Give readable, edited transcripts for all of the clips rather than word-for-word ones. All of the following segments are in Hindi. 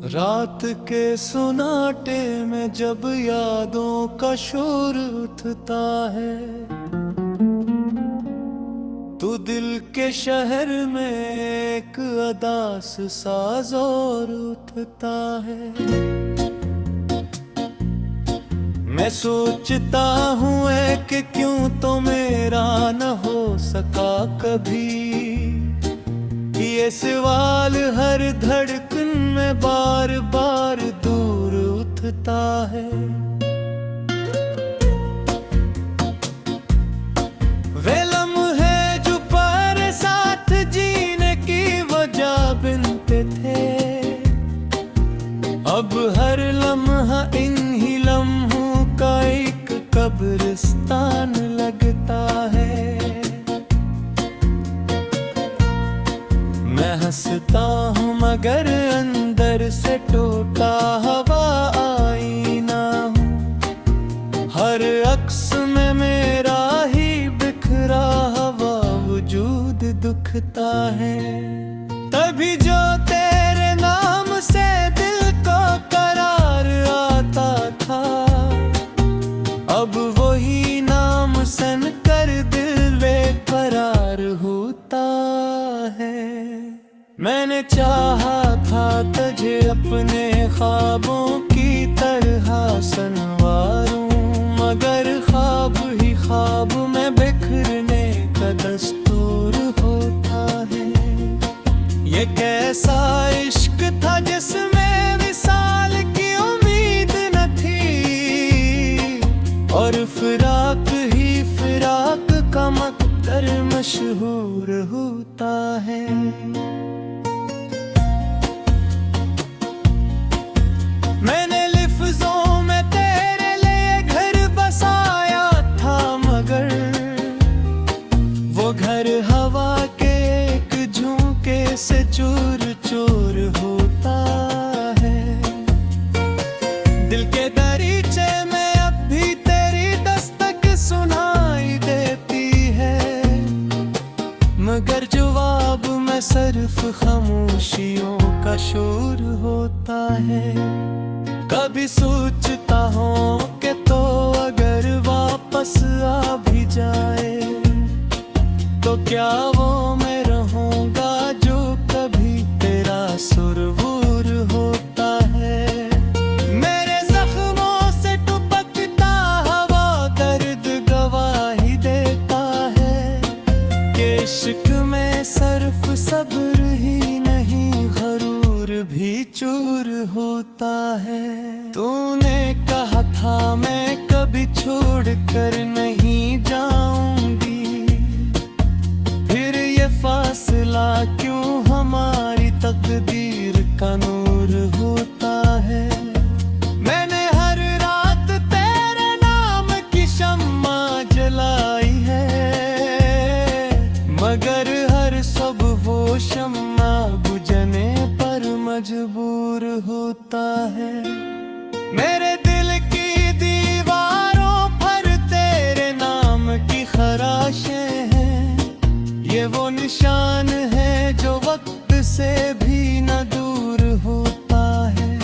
रात के सुनाटे में जब यादों का शोर उठता है, तो दिल के शहर में एक अदास सा जोर उठता है। मैं सोचता हूँ कि क्यों तो मेरा न हो सका कभी। ये सवाल हर धड़कन में बार बार दूर उठता है। वे लम्हे जो पर साथ जीने की वजह बनते थे, अब हर लम्हा इन्हीं लम्हों का एक कब्रिस्तान लगता है। मैं हंसता हूँ मगर अंदर से टूटा हवा आईना हूँ। हर अक्स में मेरा ही बिखरा हुआ वजूद दुखता है। तभी जो तेरे नाम से दिल को करार आता था, अब वही नाम सन कर दिल बेकरार होता है। मैंने चाहा था तुझे अपने ख्वाबों की तरह संवारूं, मगर ख्वाब ही ख्वाब में बिखरने का दस्तूर होता है। ये कैसा इश्क था जिसमें विसाल की उम्मीद न थी, और फिराक ही फिराक का मकदर मशहूर होता है। मैंने लिफ्ज़ों में तेरे लिए घर बसाया था, मगर वो घर हवा के एक झोंके से चूर चूर होता है। दिल के दरीचे में अब भी तेरी दस्तक सुनाई देती है, मगर जवाब में सिर्फ खामोशियों का शोर होता है। कभी सोचता हूँ कि तो अगर वापस आ भी जाए, तो क्या वो मैं रहूँगा जो कभी तेरा सुरवूर होता है। मेरे जख्मों से टपकता हवा दर्द गवाही देता है कि इश्क में सिर्फ सब्र ही नहीं, गरूर भी चूर होता है। तूने कहा था मैं कभी छोड़ कर नहीं जाऊंगी, फिर ये फासला क्यों हमारी तकदीर का नूर होता है। मैंने हर रात तेरे नाम की शम्मा जलाई है, मगर हर सब वो शम्मा बुझने पर मजबूर होता है। मेरे दिल की दीवारों पर तेरे नाम की खराशें हैं, ये वो निशान है जो वक्त से भी न दूर होता है।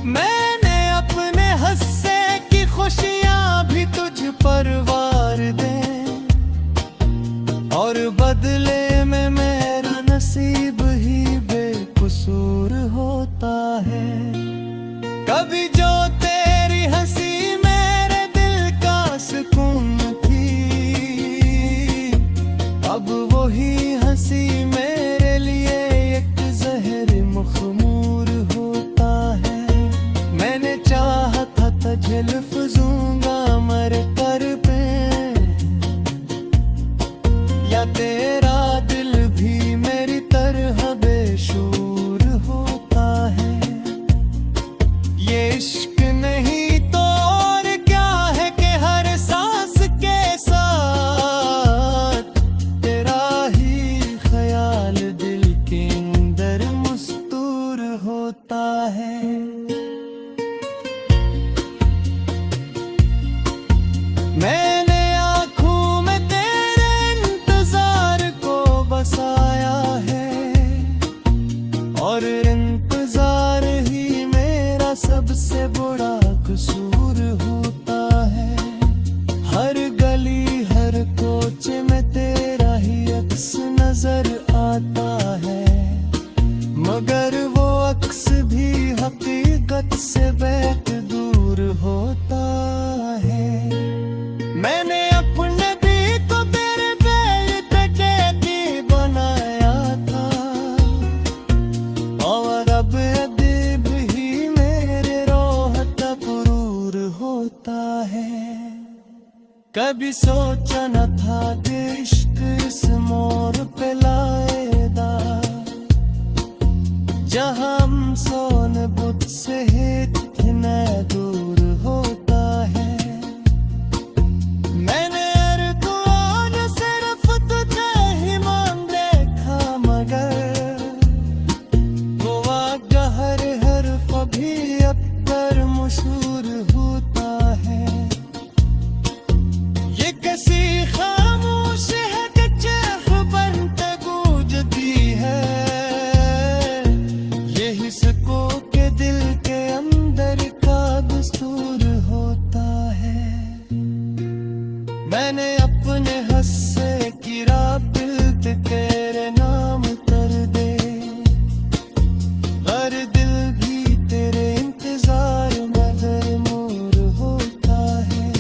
मैंने अपने हस्से की खुशियाँ भी तुझ पर वार दे, और बदले में मेरा नसीब ही बेकसूर होता है। कभी जो तेरी हंसी मेरे दिल का सुकून थी, अब वही हंसी मेरे लिए एक जहर मखमूर होता है। मैंने चाहा था तुझे लफ्ज़ूंगा मर कर पे, या तेरा दिल भी मेरी तरह बेशूर होता है। ये इश्क नहीं तो और क्या है कि हर सांस के साथ तेरा ही ख्याल दिल के अंदर मस्तूर होता है। मैंने आँखों में तेरे इंतजार को बसाया है, और इंतजार सबसे बड़ा कसूर होता है। हर गली हर कोचे में तेरा ही अक्स नजर आता है, मगर वो अक्स भी हकीकत से बेहद दूर होता है। मैंने अपने भी तो तेरे बेइज्जती बनाया था, और अब अदीब ही मेरे रोह तफरूर होता है। कभी सोचा न था कि इश्क इस मोड़ पे लाएगा, जहाँ हम सोन बुत से इतना दूर होता है। मैंने अर्ज़ सिर्फ तुझे ही मांग देखा, मगर हुआ हर हर्फ भी अब पर मशहूर होता है। ये कैसी खामोश है कि चेह बनते गूंजती है, ये हिस्सों के दिल के अंदर का दस्तूर होता है। मैंने अपने हस्से की राबिल तेरे नाम कर दे, हर दिल भी तेरे इंतजार में गरमूर होता है।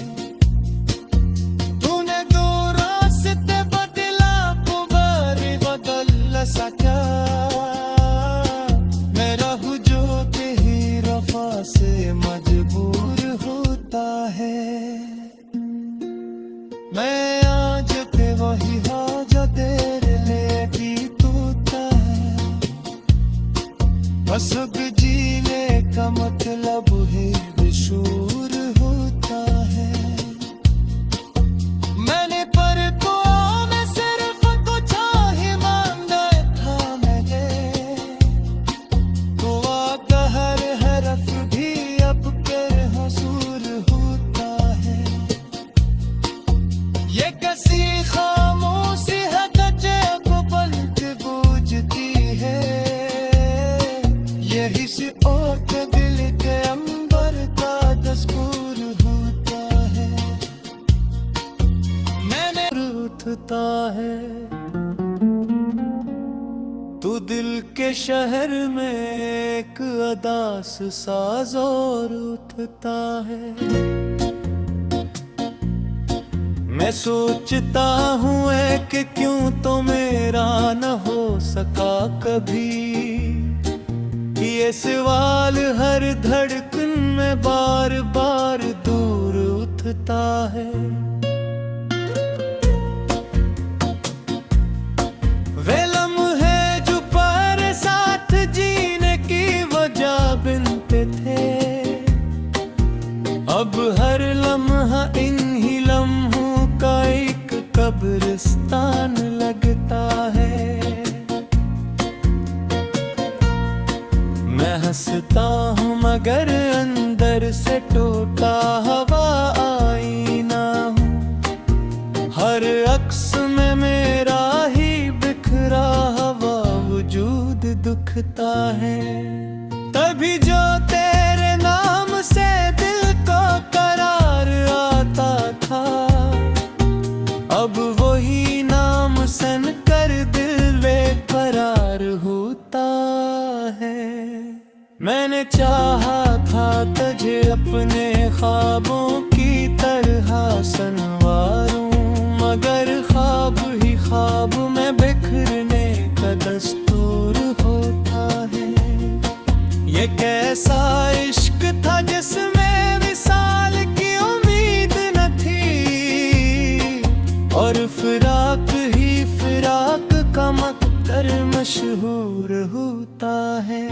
तूने दो रास्ते बदला को बारी बदल सका, मैं रहूं जो कि ही रफा से मजबूर होता है। मैं आज के वही हाजा तेरे लिए भी टूटा है, बसुक जीने का मतलब है बेशूर होता है। मैंने पर तो मैं सिर्फ कुछ ही मांगा था, मैंने दुआ का हर हरफ भी अब कर हसूर होता है। ये कैसी खामोशी है को पलट बूझती है, यही से ओट दिल के अंबर का दस्तूर होता है। मैंने उठता है तू दिल के शहर में एक अदास साज और उठता है। मैं सोचता हूँ कि क्यों तो मेरा न हो सका कभी, ये सवाल हर धड़कन में बार बार दूर उठता है। वे लम्हे जो पर साथ जीने की वजह बनते थे, अब हर लम्हा इन्हीं लम्हों का एक कब्रिस्तान लगता है। मैं हंसता हूँ मगर अंदर से टूटा हवा आईना हूँ, हर अक्स में मेरा ही बिखरा हवा वजूद दुखता है। तभी जो तेरे नाम से दिल को करार आता था, अब वही नाम सन कर दिल बेकरार होता है। मैंने चाहा था तुझे अपने ख्वाबों की तरह संवारूं, मगर ख्वाब ही ख्वाब में बिखरने का दस्तूर होता है। ये कैसा इश्क था जिसमें विसाल की उम्मीद न थी, और फिराक ही फिराक का मक्कर मशहूर होता है।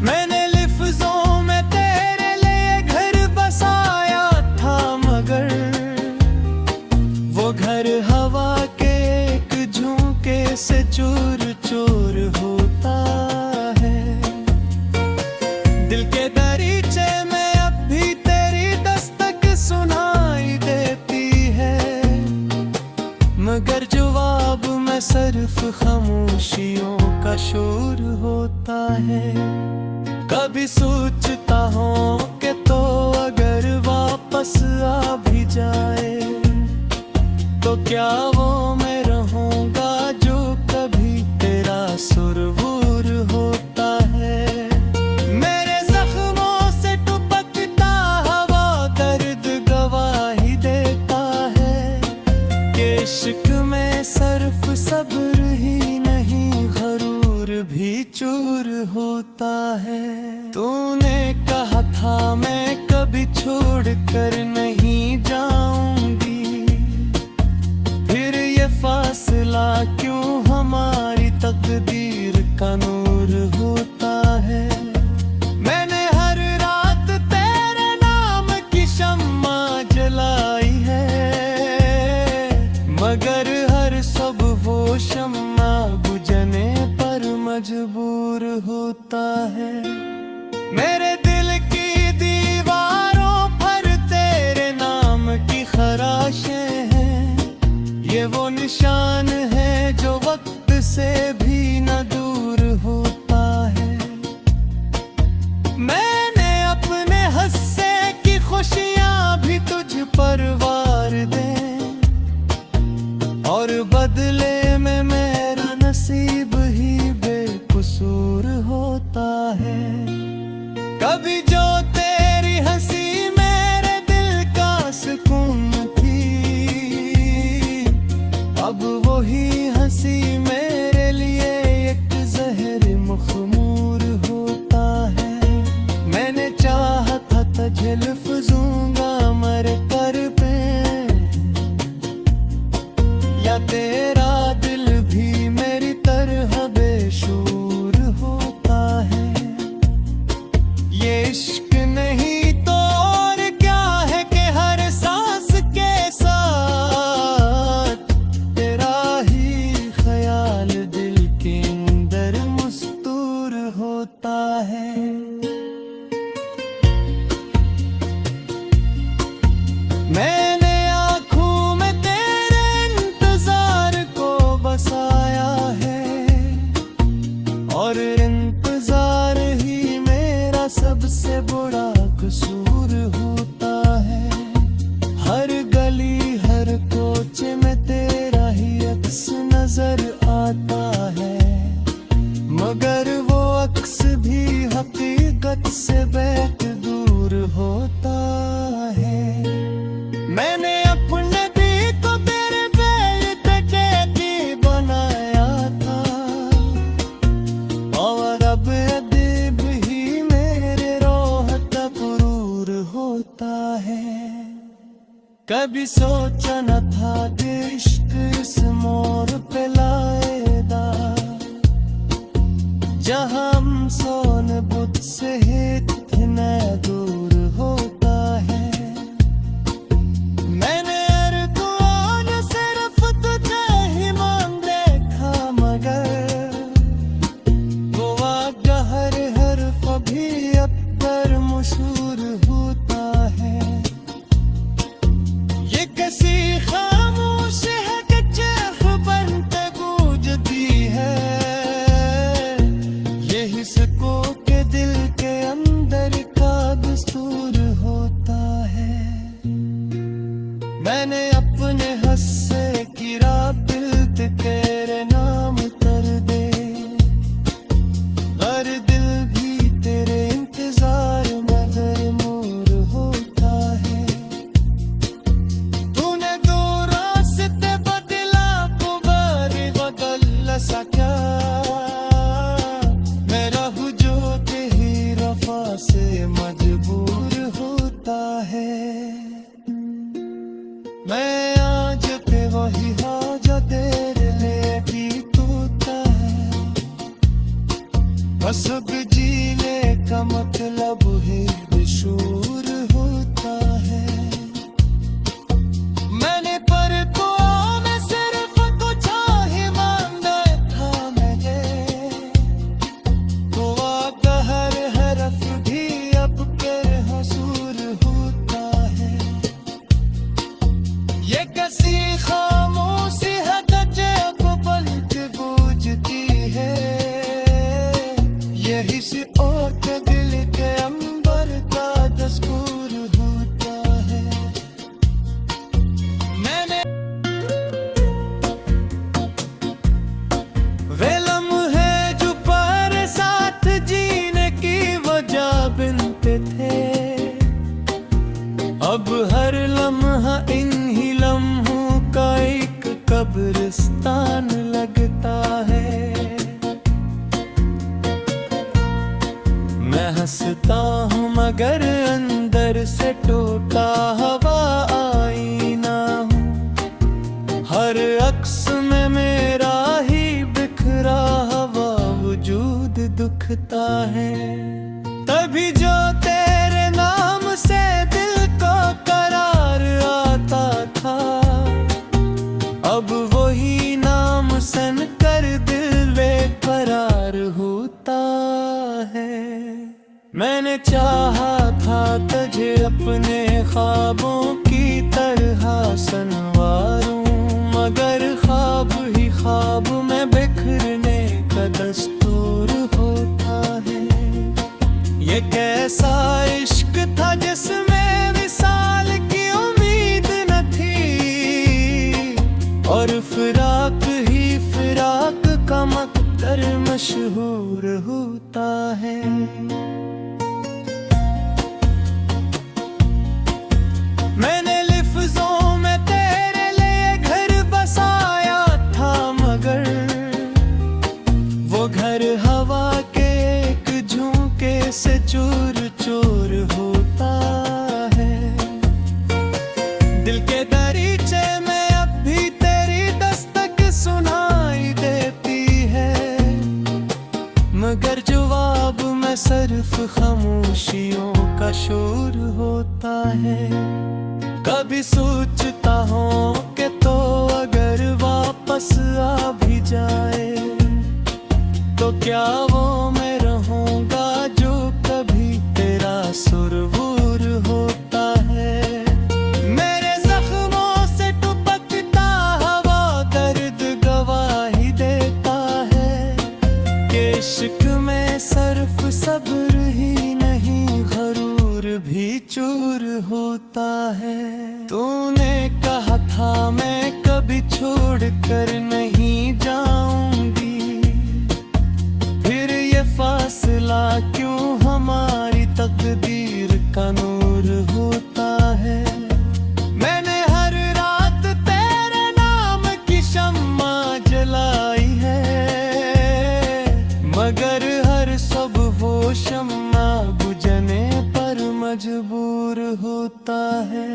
मैंने लिफ्ज़ों में तेरे लिए घर बसाया था, मगर वो घर हवा के एक झोंके से चूर चूर होता है। दिल के दरीचे में अब भी तेरी दस्तक सुनाई देती है, मगर जो जवाब में सिर्फ खामोशियों का शोर होता है। कभी सोचता हूँ कि तो अगर वापस आ भी जाए तो क्या वो मैं रहूँगा जो कभी तेरा सुरवूर होता है। मेरे जख्मों से टपकता हवा दर्द गवाही देता है कि इश्क में सिर्फ सब्र ही नहीं गरूर भी चूर होता है। तूने कहा था मैं कभी छोड़ कर नहीं जाऊंगी, फिर ये फासला क्यों हमारी तकदीर का नूर होता है। मैंने हर रात तेरे नाम की शम्मा जलाई है, मगर हर सब वो शम्मा बुझने पर मजबूर होता है। मेरे दिल की दीवारों पर तेरे नाम की खराशें हैं, ये वो निशान है जो वक्त से भी न दूर होता है। मैंने अपने हंसे की खुशियां भी तुझ पर वार दे, और बदले में मेरा नसीब ही बेकसूर होता है। कभी जो तेरी हंसी मेरे दिल का सुकून थी, अब वही हंसी मेरे लिए एक जहर मखमूर होता है। मैंने चाहा था तुझे लफ्ज़ूंगा मर कर पे, या तेरा दिल भी मेरी तरह बेशूर होता है। ये इश्क नहीं तो और क्या है कि हर सांस के साथ तेरा ही ख्याल दिल के अंदर मस्तूर होता है। मैंने आँखों में तेरे इंतजार को बसाया है, और इंतजार ही मेरा सबसे बड़ा कसूर होता है। हर गली हर कोचे में तेरा ही अक्स नजर आता है, मगर वो अक्स भी हकीकत से बेहद दूर होता है। मैंने अपने दिल को तेरे बेइज्जती बनाया था, और अब अदीब ही मेरे रोह तकरूर होता है। कभी सोचा न था कि इश्क इस मोड़ पे लाएगा, जहाँ हम सोन बुत से इतना दूर होता है। मैंने अर्ज़ुओं ने सिर्फ तुझे ही मान देखा, मगर वो वाक़या हर हर्फ भी अब पर मशहूर होता है। ये किसी खाम दिखता है। तभी जो तेरे नाम से दिल को करार आता था, अब वही नाम सन कर दिल बेकरार होता है। मैंने चाहा था तुझे अपने ख्वाबों की तरह संवारूं, मगर ख्वाब ही ख्वाब में बिखरने का दस्तूर होता है। ये कैसा इश्क था जिसमें विसाल की उम्मीद न थी, और फिराक ही फिराक का मकदर मशहूर होता है। मैंने लिफ्ज़ों में तेरे लिए घर बसाया था, मगर वो घर हवा के एक झोंके से चूर चूर होता है। दिल के दरीचे में अब भी तेरी दस्तक सुनाई देती है, मगर जवाब में सिर्फ खामोशियों का शोर होता है। कभी सोचता हूँ कि तो अगर वापस आ भी जाए, तो क्या वो मैं रहूँगा जो कभी तेरा सुरवूर होता है। मेरे जख्मों से टपकता हवा दर्द गवाही देता है, कि इश्क में सिर्फ सब्र ही नहीं गरूर भी चूर होता है। तूने कहा था मैं कभी छोड़ कर नहीं जाऊंगी, फिर ये फासला क्यों हमारी तकदीर का नूर होता है। मैंने हर रात तेरे नाम की शम्मा जलाई है, मगर हर सब वो शम्मा बुझने पर मजबूर होता है।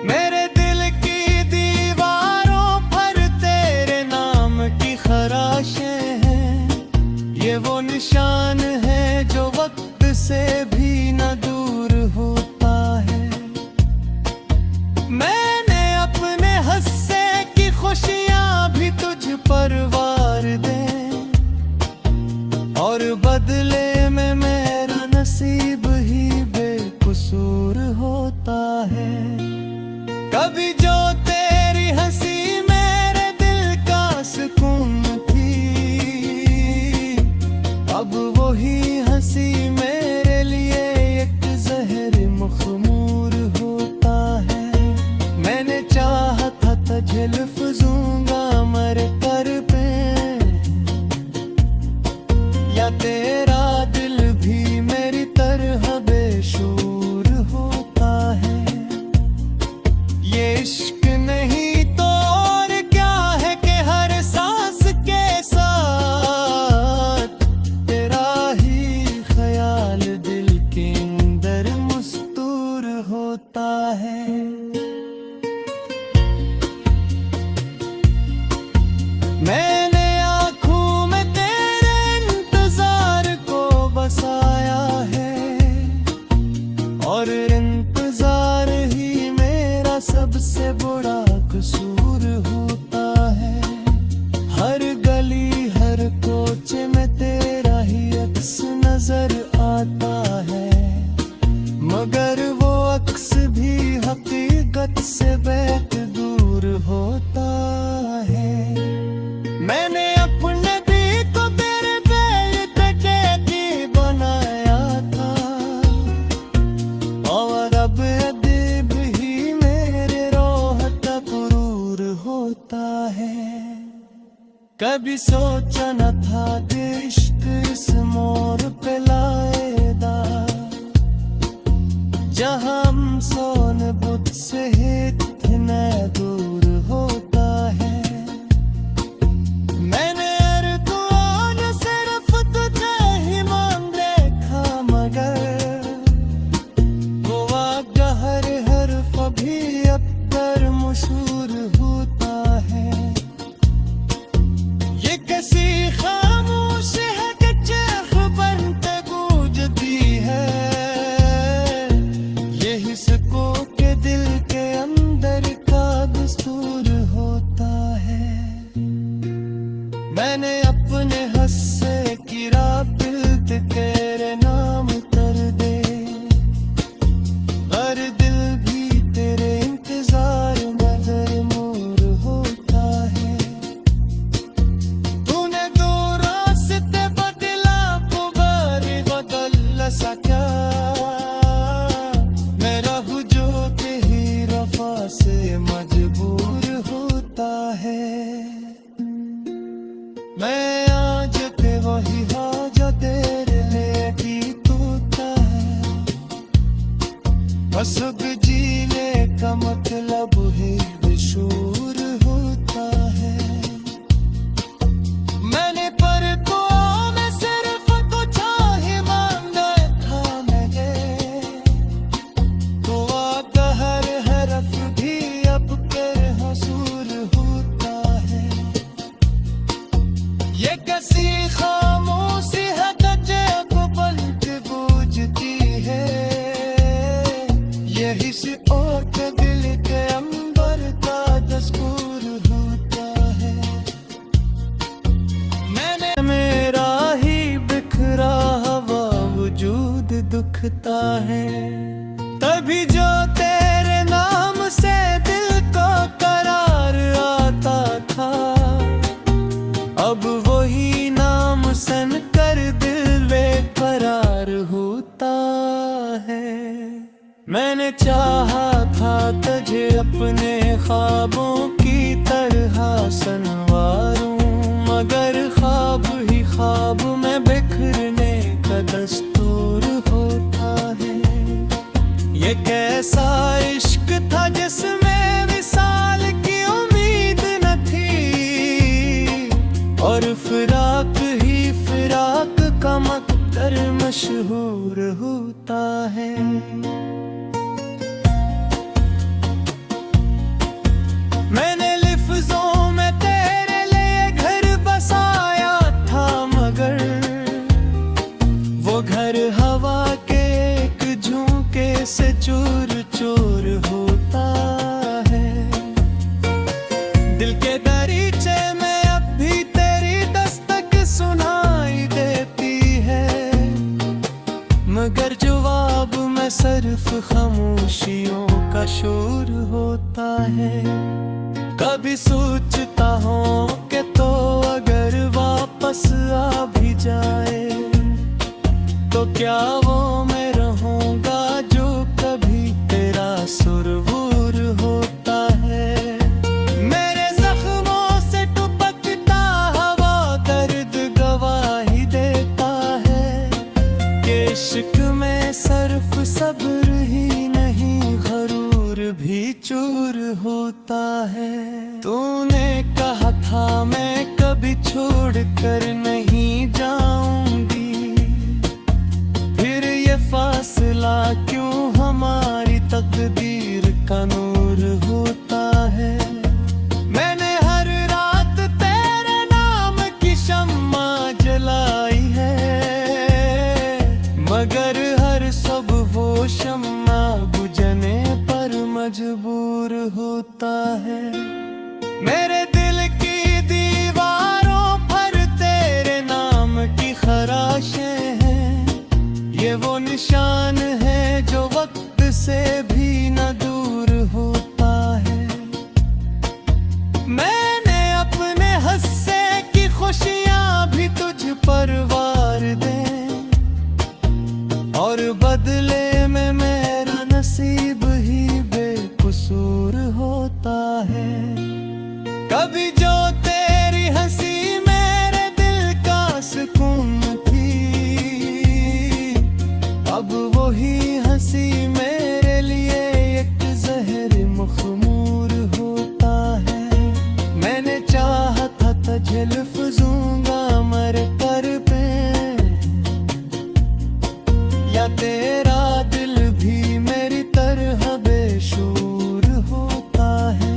मेरे दिल की दीवारों पर तेरे नाम की खराशें हैं, ये वो निशान है जो वक्त से भी न दूर होता है। मैंने अपने हस्से की खुशियां भी तुझ पर वार दे, और बदले में मेरा नसीब ही बेकसूर होता है। कभी जो तेरी हंसी मेरे दिल का सुकून थी, अब वही हंसी मेरे लिए एक जहर मखमूर होता है। मैंने चाहा था तुझे लिफ्ज़ूंगा मर कर पे, या तेरा दिल भी मेरी तरह बेशूर होता है। ये इश्क नहीं तो और क्या है कि हर सांस के साथ तेरा ही ख्याल दिल के अंदर मस्तूर होता है। मैंने आँखों में तेरे इंतजार को बसाया है, और इंतजार ही मेरा सबसे बड़ा कसूर होता है। हर गली हर कोचे में तेरा ही अक्स नजर आता है, मगर वो अक्स भी हकीकत से बेहद दूर होता है। मैंने अपने दिल को तेरे बेइज्जती बनाया था, और अब अदीब ही मेरे रोह तकरूर होता है। कभी सोचा न था कि इश्क इस मोड़ पे लाएगा, जहाँ हम सोन बुत से इतना दूर होता है। मैंने अर्ज़ुओं ने सिर्फ तुझे ही मांग देखा, मगर वो वाक़या हर हर्फ भी अब तर मशहूर होता है। ये कैसी खामोश है कि चेहरा मैंने अपने हस्से की राबिल्त तेरे नाम कर दे, हर दिल भी तेरे इंतजार में मोर होता है। तूने दो रास्ते बदला वो बारी बदल सका, मैं रहूं जो तेरी रफा से मजबूर होता है। मैं आज पे वही हाँ जो तेरे लिए की तूता है, बस अब जीने का मतलब है बेशूर होता है। मैंने पर तो मैं सिर्फ कुछ ही मांगा था मैंने, तो आता हर हरफ भी अब कर हसूर होता है। ये कैसी खामोशी है कच्चे को पलट बूझती है, यही से और के दिल के अंबर का दस्तूर होता है। मैंने मेरा ही बिखरा हवा वजूद दुखता है, तभी जो तेरे नाम से दिल को करार आता था, अब वही नाम सन कर दिल बेकरार होता है। मैंने चाहा था तुझे अपने ख्वाबों की तरह संवारूं, मगर ख्वाब ही ख्वाब में बिखरने का दस्तूर होता है। ये कैसा इश्क था जिसमें विसाल की उम्मीद न थी, और फिराक ही फिराक का मकदर मशहूर होता है। मैंने लिफ्ज़ों में तेरे लिए घर बसाया था, मगर वो घर हवा के एक झोंके से चूर चूर होता है। दिल के दरीचे में अब भी तेरी दस्तक सुनाई देती है, मगर जवाब में सिर्फ खामोशियों का शोर होता है। कभी सोचता हूँ कि तो अगर वापस आ भी जाए, तो क्या वो मैं रहूँगा जो कभी तेरा सुरवूर होता है। मेरे जख्मों से टपकता हवा दर्द गवाही देता है, कि इश्क में सिर्फ सब्र ही नहीं गरूर भी चूर होता है। तूने कहा था मैं कभी छोड़ कर नहीं जाऊंगी, फिर ये फासला क्यों हमारी तकदीर का नूर होता है। मैंने हर रात तेरे नाम की शम्मा जलाई है, मगर हर सब वो शम्मा बुझने पर मजबूर होता है। मेरे दिल की दीवारों पर तेरे नाम की खराशें हैं, ये वो निशान है जो वक्त से भी न दूर होता है। मैंने अपने हस्से की खुशियां भी तुझ पर वार दे, और बदले में मेरा नसीब ही बेकसूर होता है। कभी जो तेरी हंसी मेरे दिल का सुकून थी, अब वही हंसी मेरे लिए एक जहर मखमूर होता है। मैंने चाहा था तुझे लफ्ज़ूंगा मर कर पे, या तेरा दिल भी मेरी तरह बेशूर होता है।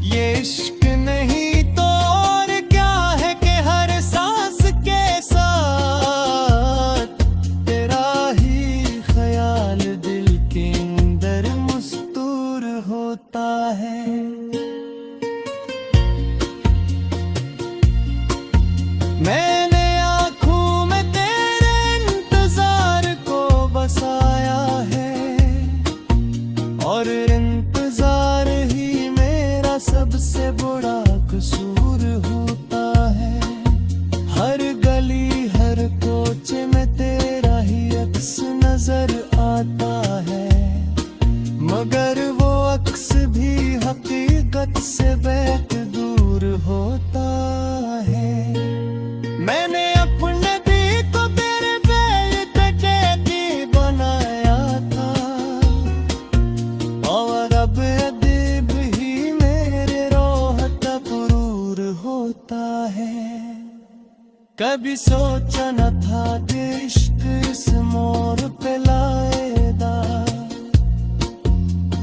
ये इश्क नहीं तो और क्या है कि हर सांस के साथ तेरा ही ख्याल दिल के अंदर मस्तूर होता है। मैंने आँखों में तेरे इंतजार को बसाया है, और इंतजार ही मेरा सबसे बड़ा कसूर होता है। हर गली हर कोचे में तेरा ही अक्स नजर आता है, मगर वो अक्स भी हकीकत से बेहद दूर होता है। मैंने अपने दिल को तेरे बेइज्जती बनाया था, और अब अदीब ही मेरे रोह तकरूर होता है। कभी सोचा न था कि इश्क इस मोड़ पे लाएगा,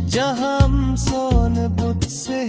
जहां हम सोन बुत से